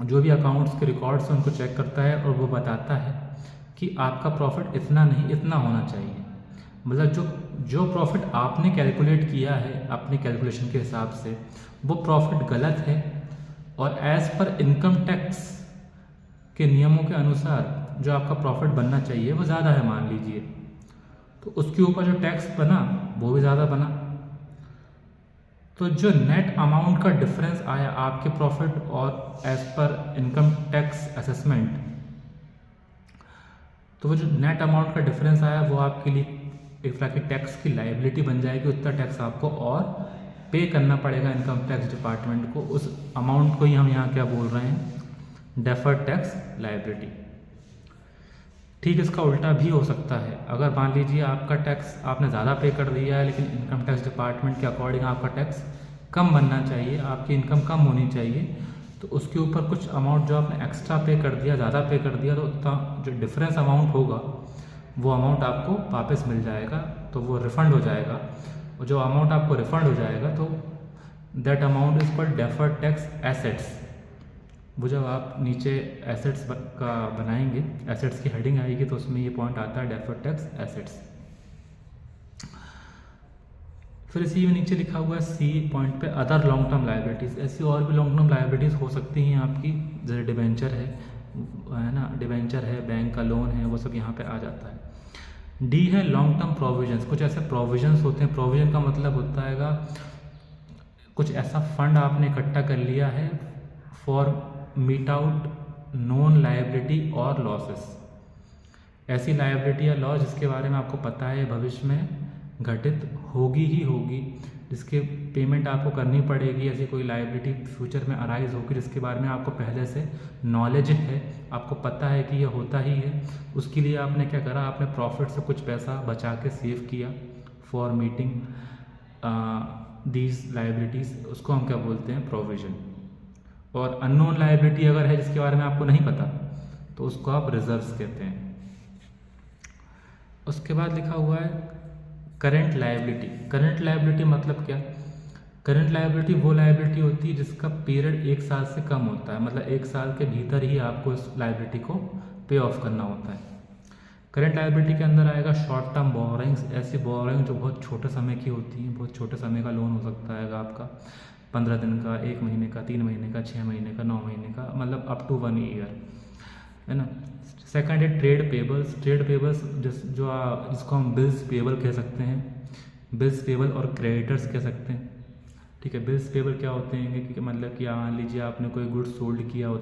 जो भी अकाउंट्स के रिकॉर्ड्स हैं उनको चेक करता है और वो बताता है कि आपका प्रॉफिट इतना नहीं इतना होना चाहिए। मतलब जो जो प्रॉफिट आपने कैलकुलेट किया है अपने कैलकुलेशन के हिसाब से वो प्रॉफिट गलत है, और एज़ पर इनकम टैक्स के नियमों के अनुसार जो आपका प्रॉफिट बनना चाहिए वो ज़्यादा है मान लीजिए, तो उसके ऊपर जो टैक्स बना वो भी ज़्यादा बना। तो जो नेट अमाउंट का डिफरेंस आया आपके प्रॉफिट और as per income tax assessment, तो वो जो नेट अमाउंट का डिफरेंस आया वो आपके लिए एक तरह की टैक्स की लाइबिलिटी बन जाएगी। उतना टैक्स आपको और पे करना पड़ेगा इनकम टैक्स डिपार्टमेंट को। उस अमाउंट को ही हम यहाँ क्या बोल रहे हैं, डेफर्ड टैक्स लाइबिलिटी। ठीक इसका उल्टा भी हो सकता है। अगर मान लीजिए आपका टैक्स आपने ज़्यादा पे कर दिया है लेकिन इनकम टैक्स डिपार्टमेंट के अकॉर्डिंग आपका टैक्स कम बनना चाहिए, आपकी इनकम कम होनी चाहिए, तो उसके ऊपर कुछ अमाउंट जो आपने एक्स्ट्रा पे कर दिया, ज़्यादा पे कर दिया, तो उतना जो डिफरेंस अमाउंट होगा वो अमाउंट आपको वापस मिल जाएगा, तो वो रिफ़ंड हो जाएगा। और जो अमाउंट आपको रिफ़ंड हो जाएगा तो that amount is called deferred tax assets. वो जब आप नीचे एसेट्स का बनाएंगे, एसेट्स की हेडिंग आएगी तो उसमें ये पॉइंट आता है डेफर्ड टैक्स एसेट्स। फिर इसी में नीचे लिखा हुआ है सी पॉइंट पे अदर लॉन्ग टर्म लाइबिलिटीज़। ऐसी और भी लॉन्ग टर्म लाइबिलिटीज़ हो सकती हैं आपकी, जैसे डिबेंचर है ना, डिबेंचर है, बैंक का लोन है, वो सब यहाँ पे आ जाता है। डी है लॉन्ग टर्म प्रोविजंस। कुछ ऐसे प्रोविजंस होते हैं, प्रोविजन का मतलब होता है कुछ ऐसा फंड आपने इकट्ठा कर लिया है for meet out non liability और लॉसेस। ऐसी लायबिलिटी या लॉस जिसके बारे में आपको पता है भविष्य में घटित होगी ही होगी, जिसके पेमेंट आपको करनी पड़ेगी, ऐसी कोई लायबिलिटी फ्यूचर में अराइज होगी जिसके बारे में आपको पहले से नॉलेज है, आपको पता है कि यह होता ही है। उसके लिए आपने क्या करा, आपने प्रॉफिट से कुछ पैसा बचा के सेव किया फॉर मीटिंग दीज लायबिलिटीज़, उसको हम क्या बोलते हैं, प्रोविजन। और अननोन लायबिलिटी अगर है जिसके बारे में आपको नहीं पता तो उसको आप रिजर्व्स कहते हैं। उसके बाद लिखा हुआ है करंट लायबिलिटी। करंट लायबिलिटी मतलब क्या, करंट लायबिलिटी वो लायबिलिटी होती है जिसका पीरियड 1 साल से कम होता है, मतलब 1 साल के भीतर ही आपको इस लायबिलिटी को पे ऑफ करना होता है। करंट लायबिलिटी के अंदर आएगा शॉर्ट टर्म बोरोइंग्स। ऐसी बोरोइंग जो बहुत छोटे समय की होती हैं, बहुत छोटे समय का लोन हो सकता है आपका 15 दिन का, 1 महीने का, 3 महीने का, 6 महीने का, 9 महीने का, मतलब अप टू 1 ईयर, है ना। सेकंड है ट्रेड पेबल्स। ट्रेड पेबल्स जिसको हम बिल्स पेबल कह सकते हैं, बिल्स पेबल और क्रेडिटर्स कह सकते हैं। ठीक है, बिल्स पेबल क्या होते हैं कि मतलब कि मान लीजिए आपने कोई गुड्स सोल्ड किया होता